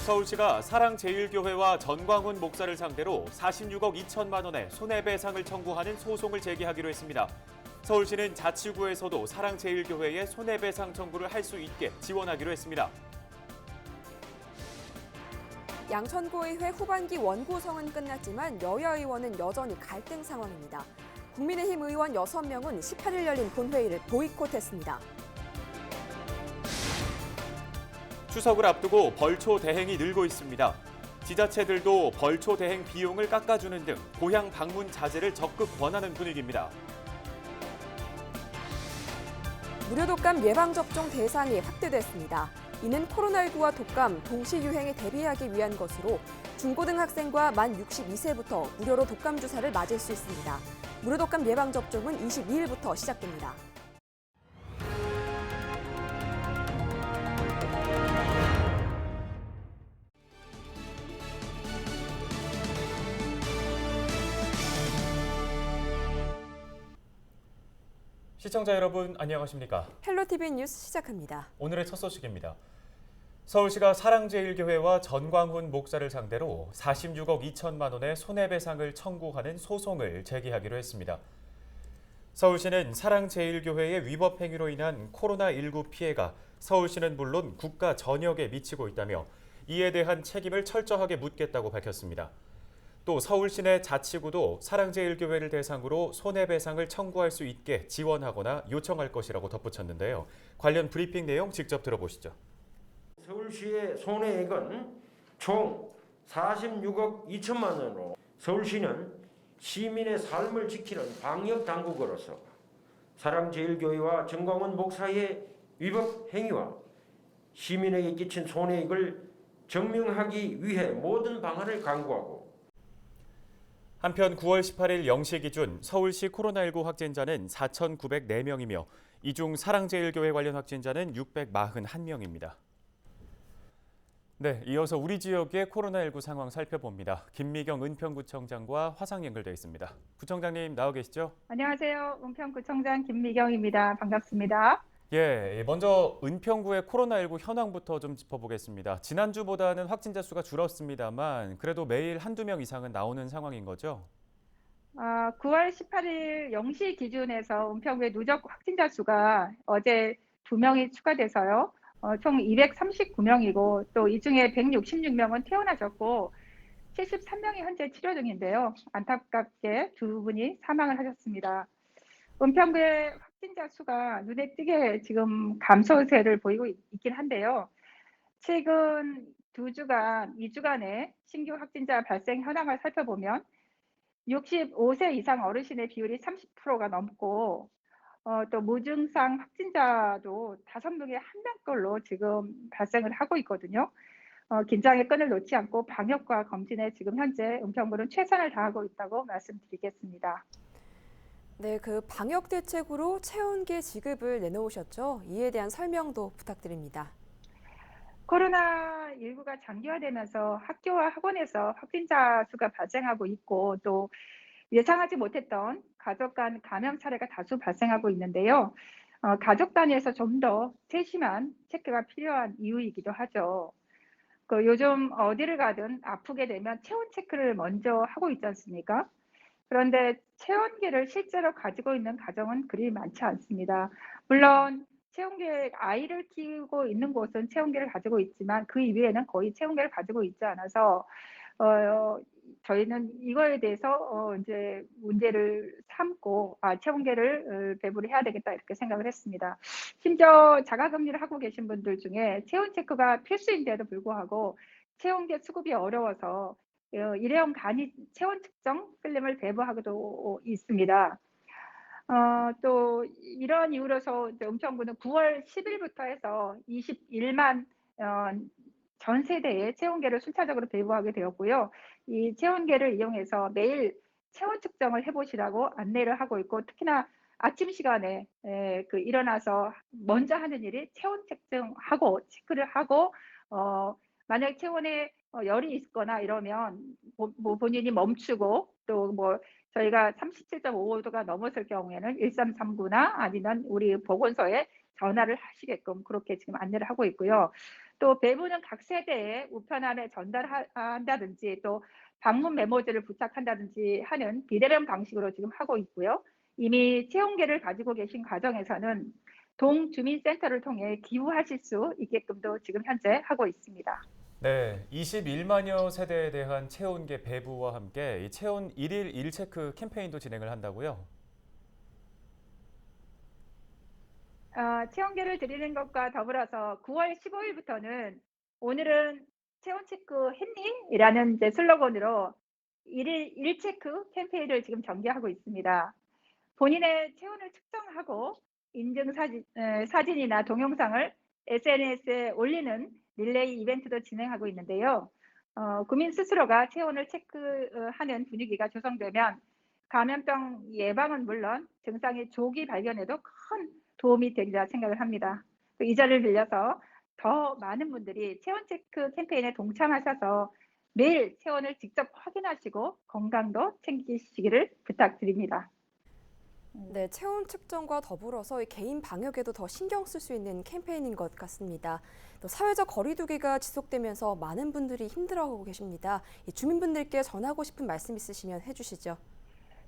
서울시가 사랑제일교회와 전광훈 목사를 상대로 46억 2천만 원의 손해배상을 청구하는 소송을 제기하기로 했습니다. 서울시는 자치구에서도 사랑제일교회에 손해배상 청구를 할 수 있게 지원하기로 했습니다. 양천구의회 후반기 원구성은 끝났지만 여야 의원은 여전히 갈등 상황입니다. 국민의힘 의원 6명은 18일 열린 본회의를 보이콧했습니다. 추석을 앞두고 벌초 대행이 늘고 있습니다. 지자체들도 벌초 대행 비용을 깎아주는 등 고향 방문 자제를 적극 권하는 분위기입니다. 무료 독감 예방접종 대상이 확대됐습니다. 이는 코로나19와 독감 동시 유행에 대비하기 위한 것으로 중고등학생과 만 62세부터 무료로 독감 주사를 맞을 수 있습니다. 무료 독감 예방접종은 22일부터 시작됩니다. 시청자 여러분 안녕하십니까? 헬로티비 뉴스 시작합니다. 오늘의 첫 소식입니다. 서울시가 사랑제일교회와 전광훈 목사를 상대로 46억 2천만 원의 손해배상을 청구하는 소송을 제기하기로 했습니다. 서울시는 사랑제일교회의 위법 행위로 인한 코로나19 피해가 서울시는 물론 국가 전역에 미치고 있다며 이에 대한 책임을 철저하게 묻겠다고 밝혔습니다. 또 서울 시내 자치구도 사랑제일교회를 대상으로 손해배상을 청구할 수 있게 지원하거나 요청할 것이라고 덧붙였는데요. 관련 브리핑 내용 직접 들어보시죠. 서울시의 손해액은 총 46억 2천만 원으로 서울시는 시민의 삶을 지키는 방역당국으로서 사랑제일교회와 전광훈 목사의 위법 행위와 시민에게 끼친 손해액을 증명하기 위해 모든 방안을 강구하고 한편 9월 18일 0시 기준 서울시 코로나19 확진자는 4,904명이며 이 중 사랑제일교회 관련 확진자는 641명입니다. 네, 이어서 우리 지역의 코로나19 상황 살펴봅니다. 김미경 은평구청장과 화상 연결되어 있습니다. 구청장님 나와 계시죠? 안녕하세요. 은평구청장 김미경입니다. 반갑습니다. 예, 먼저 은평구의 코로나19 현황부터 좀 짚어보겠습니다. 지난주보다는 확진자 수가 줄었습니다만 그래도 매일 한두 명 이상은 나오는 상황인 거죠? 9월 18일 0시 기준에서 은평구의 누적 확진자 수가 어제 2명이 추가돼서요. 총 239명이고 또 이 중에 166명은 퇴원하셨고 73명이 현재 치료 중인데요. 안타깝게 2분이 사망을 하셨습니다. 은평구의 확진자 수가 눈에 띄게 지금 감소세를 보이고 있긴 한데요. 최근 2주간에 신규 확진자 발생 현황을 살펴보면 65세 이상 어르신의 비율이 30%가 넘고 또 무증상 확진자도 5명에 1명꼴로 지금 발생을 하고 있거든요. 긴장의 끈을 놓지 않고 방역과 검진에 지금 현재 은평구는 최선을 다하고 있다고 말씀드리겠습니다. 네, 그 방역 대책으로 체온계 지급을 내놓으셨죠? 이에 대한 설명도 부탁드립니다. 코로나19가 장기화되면서 학교와 학원에서 확진자 수가 발생하고 있고 또 예상하지 못했던 가족 간 감염 사례가 다수 발생하고 있는데요. 가족 단위에서 좀 더 세심한 체크가 필요한 이유이기도 하죠. 요즘 어디를 가든 아프게 되면 체온 체크를 먼저 하고 있지 않습니까? 그런데 체온계를 실제로 가지고 있는 가정은 그리 많지 않습니다. 물론 체온계 아이를 키우고 있는 곳은 체온계를 가지고 있지만 그 이외에는 거의 체온계를 가지고 있지 않아서 저희는 이거에 대해서 이제 문제를 삼고 체온계를 배부를 해야 되겠다 이렇게 생각을 했습니다. 심지어 자가격리를 하고 계신 분들 중에 체온 체크가 필수인데도 불구하고 체온계 수급이 어려워서 일회용 간이 체온 측정 필름을 배부하고도 있습니다. 또 이런 이유로서 은평구는 9월 10일부터 해서 21만 전 세대에 체온계를 순차적으로 배부하게 되었고요. 이 체온계를 이용해서 매일 체온 측정을 해보시라고 안내를 하고 있고 특히나 아침 시간에 일어나서 먼저 하는 일이 체온 측정하고 체크를 하고 만약 체온에 열이 있거나 이러면 본인이 멈추고 또 저희가 37.5도가 넘었을 경우에는 1339나 아니면 우리 보건소에 전화를 하시게끔 그렇게 지금 안내를 하고 있고요. 또 배부는 각 세대에 우편함에 전달한다든지 또 방문 메모지를 부착한다든지 하는 비대면 방식으로 지금 하고 있고요. 이미 체온계를 가지고 계신 가정에서는 동주민센터를 통해 기부하실 수 있게끔도 지금 현재 하고 있습니다. 네, 21만여 세대에 대한 체온계 배부와 함께 이 체온 1일 1체크 캠페인도 진행을 한다고요? 체온계를 드리는 것과 더불어서 9월 15일부터는 오늘은 체온 체크 했니? 이라는 이제 슬로건으로 1일 1체크 캠페인을 지금 전개하고 있습니다. 본인의 체온을 측정하고 인증 사진이나 동영상을 SNS에 올리는 릴레이 이벤트도 진행하고 있는데요. 국민 스스로가 체온을 체크하는 분위기가 조성되면 감염병 예방은 물론 증상의 조기 발견에도 큰 도움이 되리라 생각을 합니다. 이 자리를 빌려서 더 많은 분들이 체온 체크 캠페인에 동참하셔서 매일 체온을 직접 확인하시고 건강도 챙기시기를 부탁드립니다. 네, 체온 측정과 더불어서 이 개인 방역에도 더 신경 쓸 수 있는 캠페인인 것 같습니다. 또 사회적 거리두기가 지속되면서 많은 분들이 힘들어하고 계십니다. 이 주민분들께 전하고 싶은 말씀 있으시면 해주시죠.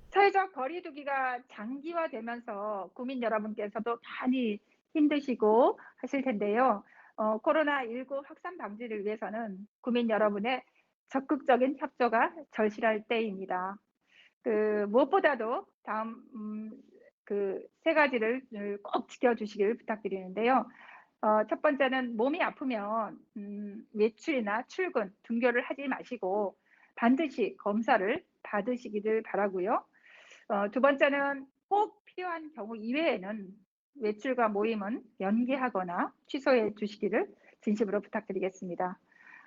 사회적 거리두기가 장기화되면서 국민 여러분께서도 많이 힘드시고 하실 텐데요. 코로나19 확산 방지를 위해서는 국민 여러분의 적극적인 협조가 절실할 때입니다. 무엇보다도 다음 세 가지를 꼭 지켜주시길 부탁드리는데요. 첫 번째는 몸이 아프면 외출이나 출근, 등교를 하지 마시고 반드시 검사를 받으시기를 바라고요. 두 번째는 꼭 필요한 경우 이외에는 외출과 모임은 연기하거나 취소해 주시기를 진심으로 부탁드리겠습니다.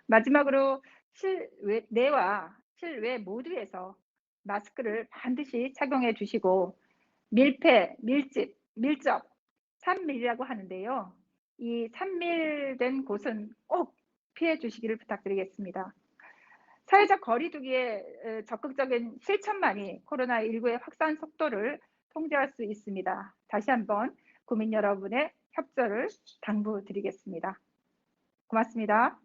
마지막으로 실내와 실외 모두에서 마스크를 반드시 착용해 주시고 밀폐, 밀집, 밀접, 산밀이라고 하는데요. 이 산밀된 곳은 꼭 피해 주시기를 부탁드리겠습니다. 사회적 거리두기의 적극적인 실천만이 코로나19의 확산 속도를 통제할 수 있습니다. 다시 한번 국민 여러분의 협조를 당부드리겠습니다. 고맙습니다.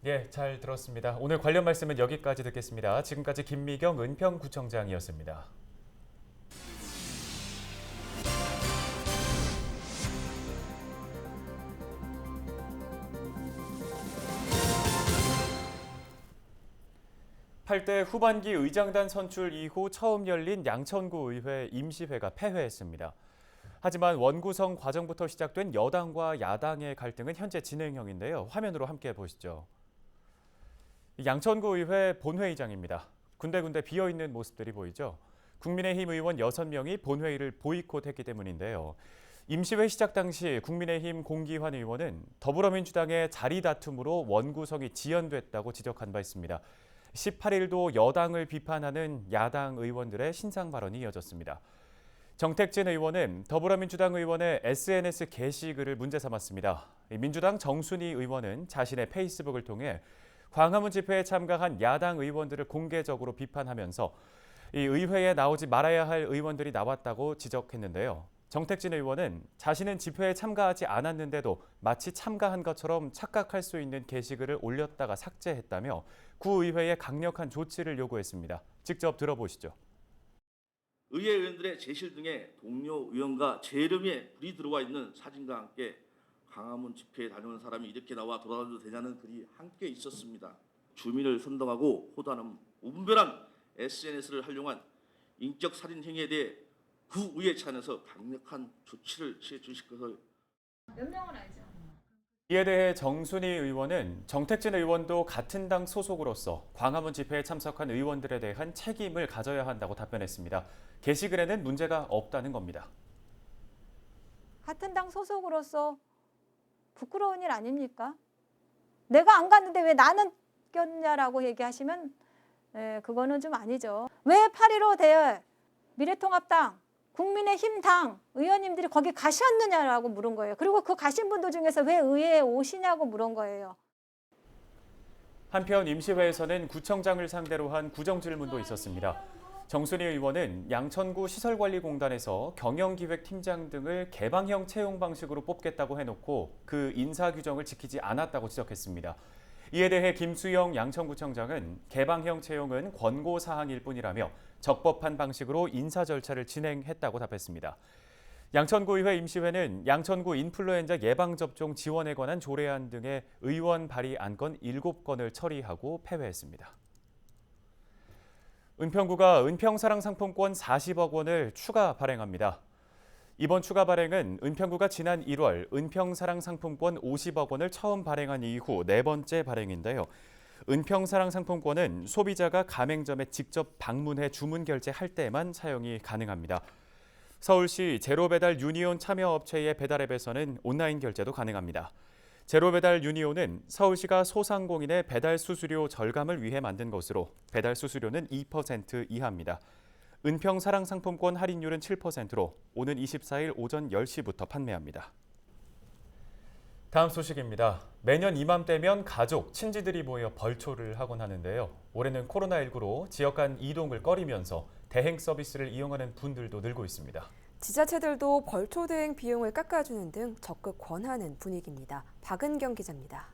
예, 잘 들었습니다. 오늘 관련 말씀은 여기까지 듣겠습니다. 지금까지 김미경 은평구청장이었습니다. (8대) 후반기 의장단 선출 이후 처음 열린 양천구 의회 임시회가 폐회했습니다. 하지만 원구성 과정부터 시작된 여당과 야당의 갈등은 현재 진행형인데요. 화면으로 함께 보시죠. 양천구 의회 본회의장입니다. 군데군데 비어있는 모습들이 보이죠. 국민의힘 의원 6명이 본회의를 보이콧했기 때문인데요. 임시회 시작 당시 국민의힘 공기환 의원은 더불어민주당의 자리 다툼으로 원구성이 지연됐다고 지적한 바 있습니다. 18일도 여당을 비판하는 야당 의원들의 신상 발언이 이어졌습니다. 정택진 의원은 더불어민주당 의원의 SNS 게시글을 문제 삼았습니다. 민주당 정순희 의원은 자신의 페이스북을 통해 광화문 집회에 참가한 야당 의원들을 공개적으로 비판하면서 이 의회에 나오지 말아야 할 의원들이 나왔다고 지적했는데요. 정택진 의원은 자신은 집회에 참가하지 않았는데도 마치 참가한 것처럼 착각할 수 있는 게시글을 올렸다가 삭제했다며 구의회에 강력한 조치를 요구했습니다. 직접 들어보시죠. 의회 의원들의 제실 등의 동료 의원과 제 이름에 불이 들어와 있는 사진과 함께 광화문 집회에 다녀온 사람이 이렇게 나와 돌아다녀도 되냐는 글이 함께 있었습니다. 주민을 선동하고 호도하는 무분별한 SNS를 활용한 인격 살인 행위에 대해 구의회 차원에서 강력한 조치를 취해 주실 것을. 몇 명은 알죠. 이에 대해 정순희 의원은 정택진 의원도 같은 당 소속으로서 광화문 집회에 참석한 의원들에 대한 책임을 가져야 한다고 답변했습니다. 게시글에는 문제가 없다는 겁니다. 같은 당 소속으로서 부끄러운 일 아닙니까? 내가 안 갔는데 왜 나는 꼈냐라고 얘기하시면 그거는 좀 아니죠. 왜 8.15 대회 미래통합당, 국민의힘 당 의원님들이 거기 가셨느냐라고 물은 거예요. 그리고 그 가신 분들 중에서 왜 의회에 오시냐고 물은 거예요. 한편 임시회에서는 구청장을 상대로 한 구정 질문도 있었습니다. 정순희 의원은 양천구 시설관리공단에서 경영기획팀장 등을 개방형 채용 방식으로 뽑겠다고 해놓고 그 인사 규정을 지키지 않았다고 지적했습니다. 이에 대해 김수영 양천구청장은 개방형 채용은 권고사항일 뿐이라며 적법한 방식으로 인사 절차를 진행했다고 답했습니다. 양천구의회 임시회는 양천구 인플루엔자 예방접종 지원에 관한 조례안 등의 의원 발의 안건 7건을 처리하고 폐회했습니다. 은평구가 은평사랑상품권 40억 원을 추가 발행합니다. 이번 추가 발행은 은평구가 지난 1월 은평사랑상품권 50억 원을 처음 발행한 이후 4번째 발행인데요. 은평사랑상품권은 소비자가 가맹점에 직접 방문해 주문 결제할 때만 사용이 가능합니다. 서울시 제로배달 유니온 참여업체의 배달앱에서는 온라인 결제도 가능합니다. 제로배달 유니온은 서울시가 소상공인의 배달 수수료 절감을 위해 만든 것으로 배달 수수료는 2% 이하입니다. 은평사랑상품권 할인율은 7%로 오는 24일 오전 10시부터 판매합니다. 다음 소식입니다. 매년 이맘때면 가족, 친지들이 모여 벌초를 하곤 하는데요. 올해는 코로나19로 지역 간 이동을 꺼리면서 대행 서비스를 이용하는 분들도 늘고 있습니다. 지자체들도 벌초 대행 비용을 깎아주는 등 적극 권하는 분위기입니다. 박은경 기자입니다.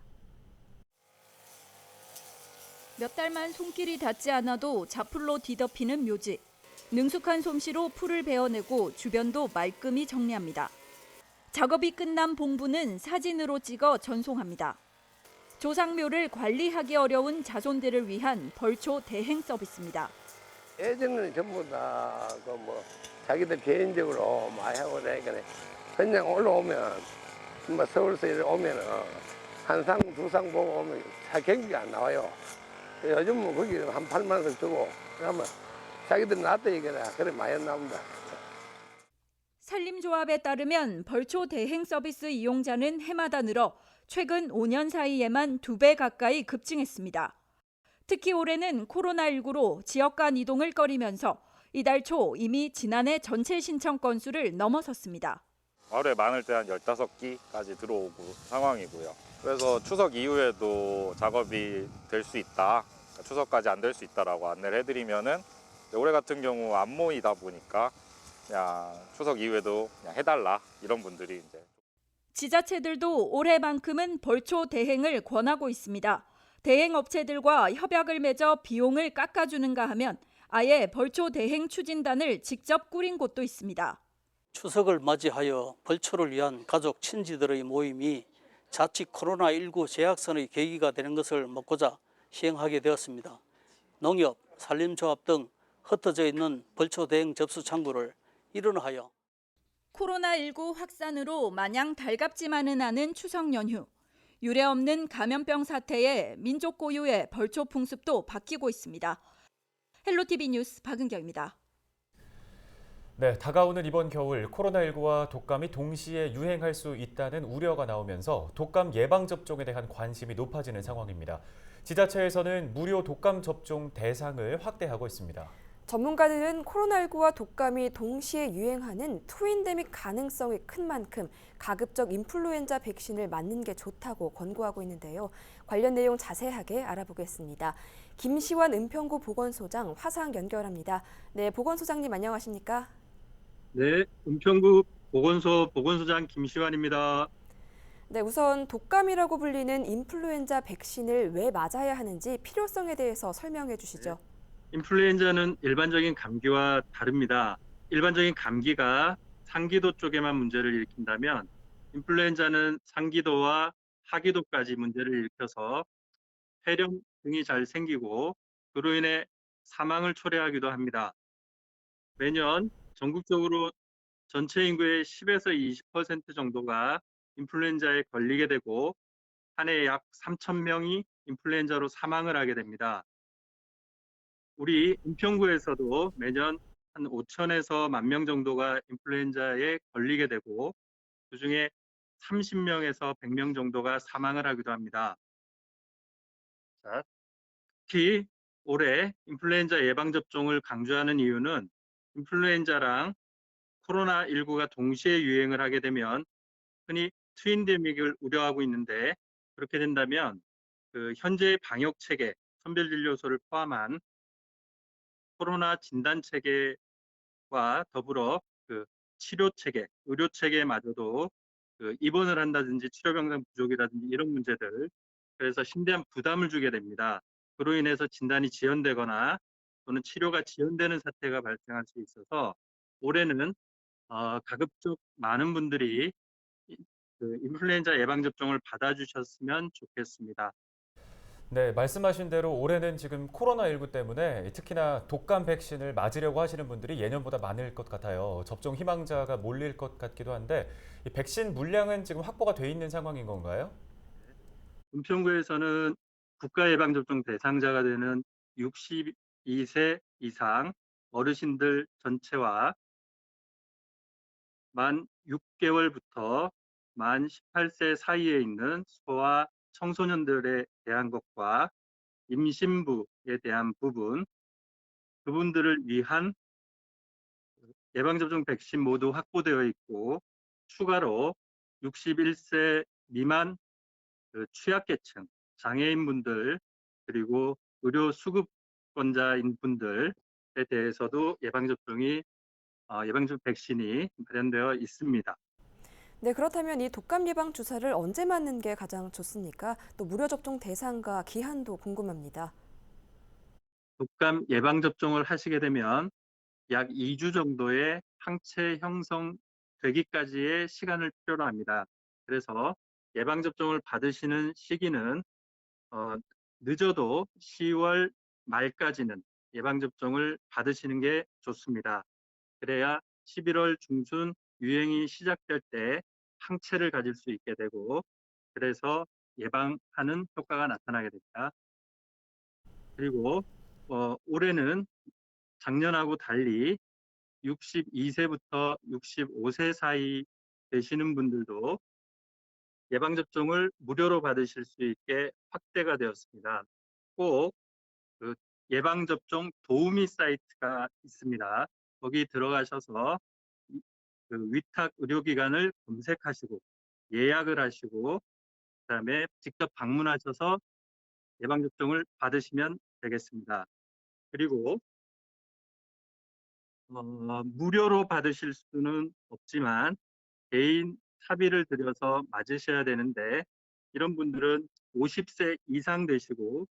몇 달만 손길이 닿지 않아도 자풀로 뒤덮이는 묘지. 능숙한 솜씨로 풀을 베어내고 주변도 말끔히 정리합니다. 작업이 끝난 봉부는 사진으로 찍어 전송합니다. 조상묘를 관리하기 어려운 자손들을 위한 벌초 대행 서비스입니다. 예전에는 전부 다 자기들 개인적으로 많이 하고 그러니까 그냥 올라오면 서울서 오면은 한 상, 두 상 보고 오면 경비가 안 나와요. 요즘은 거기 한 8만 원 주고 그러면 자기들 놨다 얘기나 그래 많이 나옵니다. 산림조합에 따르면 벌초 대행 서비스 이용자는 해마다 늘어 최근 5년 사이에만 2배 가까이 급증했습니다. 특히 올해는 코로나19로 지역 간 이동을 꺼리면서 이달 초 이미 지난해 전체 신청 건수를 넘어섰습니다. 하루에 많을 때 한 15기까지 들어오고 상황이고요. 그래서 추석 이후에도 작업이 될 수 있다, 추석까지 안 될 수 있다라고 안내를 해드리면은 올해 같은 경우 안 모이다 보니까 그냥 추석 이후에도 그냥 해달라 이런 분들이 이제. 지자체들도 올해만큼은 벌초 대행을 권하고 있습니다. 대행 업체들과 협약을 맺어 비용을 깎아주는가 하면 아예 벌초 대행 추진단을 직접 꾸린 곳도 있습니다. 추석을 맞이하여 벌초를 위한 가족, 친지들의 모임이 자칫 코로나19 재확산의 계기가 되는 것을 막고자 시행하게 되었습니다. 농협, 산림조합 등 흩어져 있는 벌초 대행 접수 창구를 일원화하여 코로나19 확산으로 마냥 달갑지만은 않은 추석 연휴. 유례없는 감염병 사태에 민족 고유의 벌초 풍습도 바뀌고 있습니다. 헬로티비 뉴스 박은경입니다. 네, 다가오는 이번 겨울 코로나19와 독감이 동시에 유행할 수 있다는 우려가 나오면서 독감 예방접종에 대한 관심이 높아지는 상황입니다. 지자체에서는 무료 독감 접종 대상을 확대하고 있습니다. 전문가들은 코로나19와 독감이 동시에 유행하는 트윈데믹 가능성이 큰 만큼 가급적 인플루엔자 백신을 맞는 게 좋다고 권고하고 있는데요. 관련 내용 자세하게 알아보겠습니다. 김시환 은평구 보건소장 화상 연결합니다. 네, 보건소장님 안녕하십니까? 네, 은평구 보건소장 김시환입니다. 네, 우선 독감이라고 불리는 인플루엔자 백신을 왜 맞아야 하는지 필요성에 대해서 설명해 주시죠. 인플루엔자는 일반적인 감기와 다릅니다. 일반적인 감기가 상기도 쪽에만 문제를 일으킨다면 인플루엔자는 상기도와 하기도까지 문제를 일으켜서 폐렴 등이 잘 생기고 그로 인해 사망을 초래하기도 합니다. 매년 전국적으로 전체 인구의 10에서 20% 정도가 인플루엔자에 걸리게 되고 한 해 약 3,000명이 인플루엔자로 사망을 하게 됩니다. 우리 은평구에서도 매년 한 5천에서 10,000명 정도가 인플루엔자에 걸리게 되고 그중에 30명에서 100명 정도가 사망을 하기도 합니다. 자, 특히 올해 인플루엔자 예방접종을 강조하는 이유는 인플루엔자랑 코로나19가 동시에 유행을 하게 되면 흔히 트윈데믹을 우려하고 있는데 그렇게 된다면 현재 방역 체계, 선별진료소를 포함한 코로나 진단 체계와 더불어 그 치료 체계, 의료 체계마저도 그 입원을 한다든지 치료 병상 부족이라든지 이런 문제들, 그래서 심대한 부담을 주게 됩니다. 그로 인해서 진단이 지연되거나 또는 치료가 지연되는 사태가 발생할 수 있어서 올해는 가급적 많은 분들이 그 인플루엔자 예방 접종을 받아주셨으면 좋겠습니다. 네, 말씀하신 대로 올해는 지금 코로나19 때문에 특히나 독감 백신을 맞으려고 하시는 분들이 예년보다 많을 것 같아요. 접종 희망자가 몰릴 것 같기도 한데 이 백신 물량은 지금 확보가 돼 있는 상황인 건가요? 은평구에서는 국가예방접종 대상자가 되는 62세 이상 어르신들 전체와 만 6개월부터 만 18세 사이에 있는 소아 청소년들에 대한 것과 임신부에 대한 부분, 그분들을 위한 예방접종 백신 모두 확보되어 있고 추가로 61세 미만 그 취약계층, 장애인분들 그리고 의료 수급권자인 분들에 대해서도 예방접종 백신이 마련되어 있습니다. 네, 그렇다면 이 독감 예방 주사를 언제 맞는 게 가장 좋습니까? 또 무료 접종 대상과 기한도 궁금합니다. 독감 예방접종을 하시게 되면 약 2주 정도의 항체 형성되기까지의 시간을 필요로 합니다. 그래서 예방접종을 받으시는 시기는 늦어도 10월 말까지는 예방접종을 받으시는 게 좋습니다. 그래야 11월 중순 유행이 시작될 때 항체를 가질 수 있게 되고 그래서 예방하는 효과가 나타나게 됩니다. 그리고 올해는 작년하고 달리 62세부터 65세 사이 되시는 분들도 예방접종을 무료로 받으실 수 있게 확대가 되었습니다. 꼭 그 예방접종 도우미 사이트가 있습니다. 거기 들어가셔서 그 위탁 의료기관을 검색하시고 예약을 하시고 그다음에 직접 방문하셔서 예방접종을 받으시면 되겠습니다. 그리고 무료로 받으실 수는 없지만 개인 사비를 들여서 맞으셔야 되는데 이런 분들은 50세 이상 되시고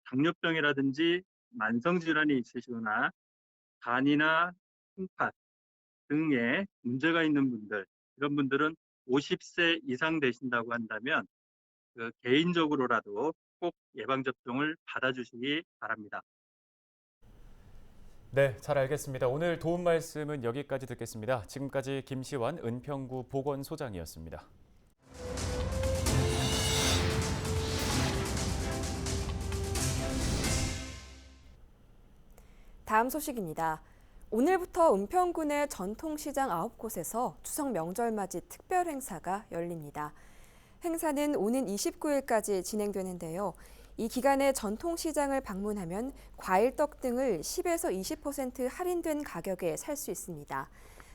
당뇨병이라든지 만성질환이 있으시거나 간이나 심판 등의 문제가 있는 분들, 이런 분들은 50세 이상 되신다고 한다면 개인적으로라도 꼭 예방접종을 받아주시기 바랍니다. 네, 잘 알겠습니다. 오늘 도움 말씀은 여기까지 듣겠습니다. 지금까지 김시환 은평구 보건소장이었습니다. 다음 소식입니다. 오늘부터 은평구 내 전통시장 9곳에서 추석 명절 맞이 특별 행사가 열립니다. 행사는 오는 29일까지 진행되는데요. 이 기간에 전통시장을 방문하면 과일떡 등을 10에서 20% 할인된 가격에 살 수 있습니다.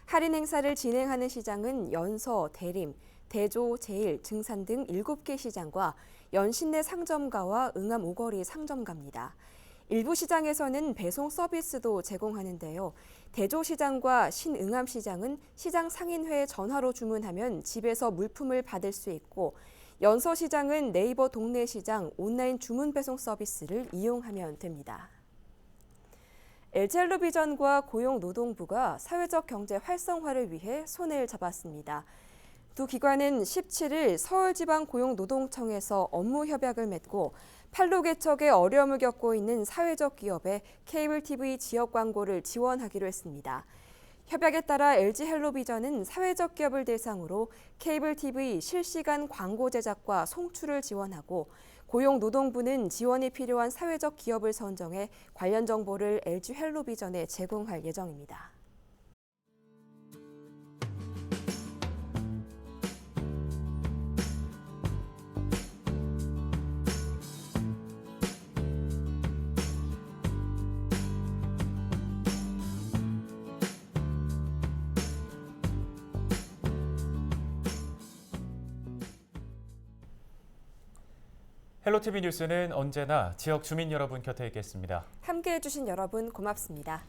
할인 행사를 진행하는 시장은 연서, 대림, 대조, 제일, 증산 등 7개 시장과 연신내 상점가와 응암 오거리 상점가입니다. 일부 시장에서는 배송 서비스도 제공하는데요. 대조시장과 신응암시장은 시장 상인회에 전화로 주문하면 집에서 물품을 받을 수 있고 연서시장은 네이버 동네시장 온라인 주문 배송 서비스를 이용하면 됩니다. LG헬로비전과 고용노동부가 사회적 경제 활성화를 위해 손을 잡았습니다. 두 기관은 17일 서울지방고용노동청에서 업무 협약을 맺고 판로 개척에 어려움을 겪고 있는 사회적 기업에 케이블 TV 지역 광고를 지원하기로 했습니다. 협약에 따라 LG헬로비전은 사회적 기업을 대상으로 케이블 TV 실시간 광고 제작과 송출을 지원하고 고용노동부는 지원이 필요한 사회적 기업을 선정해 관련 정보를 LG헬로비전에 제공할 예정입니다. 헬로티비 뉴스는 언제나 지역 주민 여러분 곁에 있겠습니다. 함께해 주신 여러분 고맙습니다.